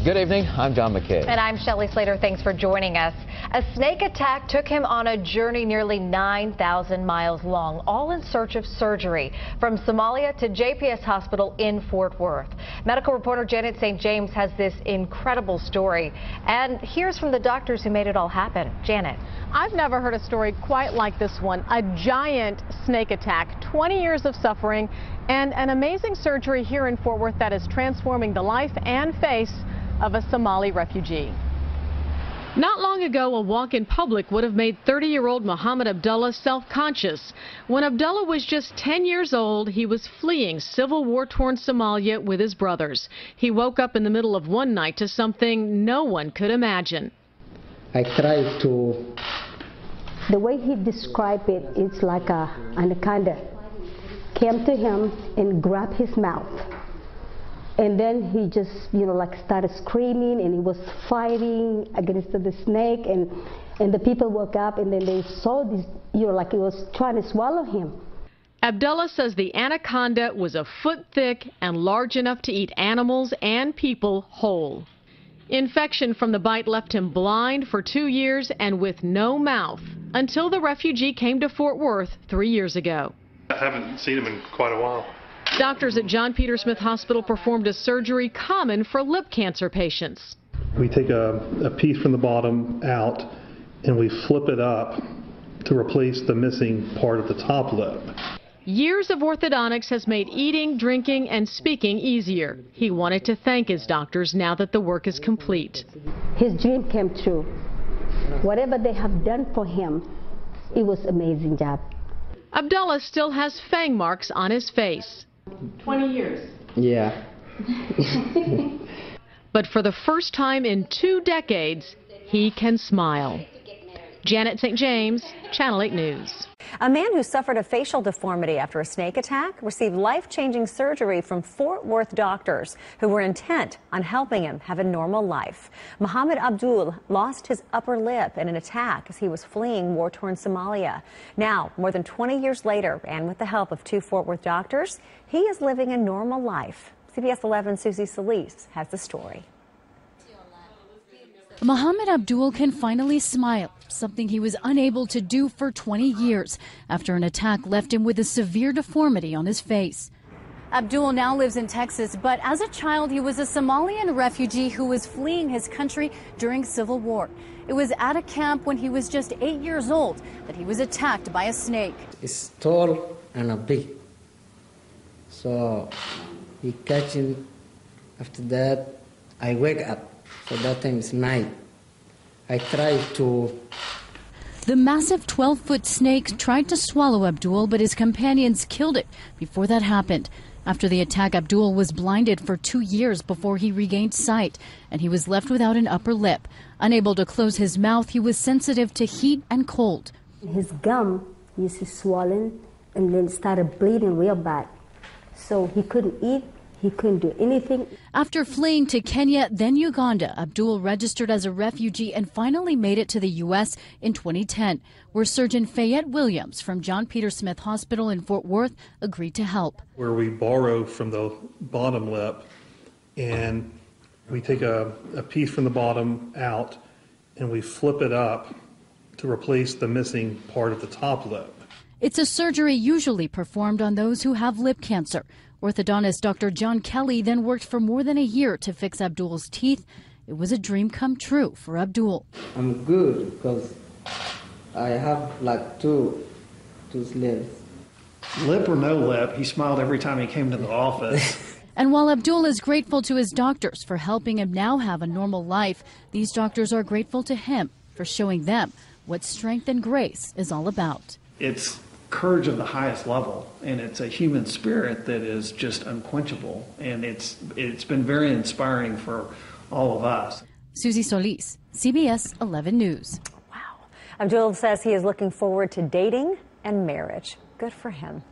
Good evening, I'm John McKay. And I'm Shelley Slater. Thanks for joining us. A snake attack took him on a journey nearly 9,000 miles long, all in search of surgery, from Somalia to JPS Hospital in Fort Worth. Medical reporter Janet St. James has this incredible story, and here's from the doctors who made it all happen. Janet. I've never heard a story quite like this one. A giant snake attack, 20 years of suffering, and an amazing surgery here in Fort Worth that is transforming the life and face of a Somali refugee. Not long ago, a walk in public would have made 30-year-old Mohammed Abdullah self-conscious. When Abdullah was just 10 years old, he was fleeing civil war-torn Somalia with his brothers. He woke up in the middle of one night to something no one could imagine. I tried to... The way he described it, it's like an anaconda came to him and grabbed his mouth. And then he just, like started screaming, and he was fighting against the snake, and the people woke up, and then they saw this, like it was trying to swallow him. Abdullah says the anaconda was a foot thick and large enough to eat animals and people whole. Infection from the bite left him blind for 2 years and with no mouth until the refugee came to Fort Worth 3 years ago. I haven't seen him in quite a while. Doctors at John Peter Smith Hospital performed a surgery common for lip cancer patients. We take a piece from the bottom out and we flip it up to replace the missing part of the top lip. Years of orthodontics has made eating, drinking, and speaking easier. He wanted to thank his doctors now that the work is complete. His dream came true. Whatever they have done for him, it was an amazing job. Abdullah still has fang marks on his face. 20 years. Yeah. But for the first time in 2 decades, he can smile. Janet St. James, Channel 8 News. A man who suffered a facial deformity after a snake attack received life-changing surgery from Fort Worth doctors who were intent on helping him have a normal life. Mohammed Abdul lost his upper lip in an attack as he was fleeing war-torn Somalia. Now, more than 20 years later, and with the help of 2 Fort Worth doctors, he is living a normal life. CBS 11's Susie Solis has the story. Mohammed Abdul can finally smile, something he was unable to do for 20 years after an attack left him with a severe deformity on his face. Abdul now lives in Texas, but as a child he was a Somalian refugee who was fleeing his country during civil war. It was at a camp when he was just 8 years old that he was attacked by a snake. It's tall and big, so he catch him. After that, I wake up. So that time is night. I tried to... The massive 12-foot snake tried to swallow Abdul, but his companions killed it before that happened. After the attack, Abdul was blinded for 2 years before he regained sight, and he was left without an upper lip. Unable to close his mouth, he was sensitive to heat and cold. His gum used to swollen and then started bleeding real bad. So he couldn't eat. He couldn't do anything. After fleeing to Kenya, then Uganda, Abdul registered as a refugee and finally made it to the U.S. in 2010, where surgeon Fayette Williams from John Peter Smith Hospital in Fort Worth agreed to help. Where we borrow from the bottom lip and we take a piece from the bottom out and we flip it up to replace the missing part of the top lip. It's a surgery usually performed on those who have lip cancer. Orthodontist Dr. John Kelly then worked for more than a year to fix Abdul's teeth. It was a dream come true for Abdul. I'm good because I have like two lips. Lip or no lip, he smiled every time he came to the office. And while Abdul is grateful to his doctors for helping him now have a normal life, these doctors are grateful to him for showing them what strength and grace is all about. It's courage of the highest level, and it's a human spirit that is just unquenchable, and it's been very inspiring for all of us. Susie Solis, CBS 11 News. Wow. Abdul says he is looking forward to dating and marriage. Good for him.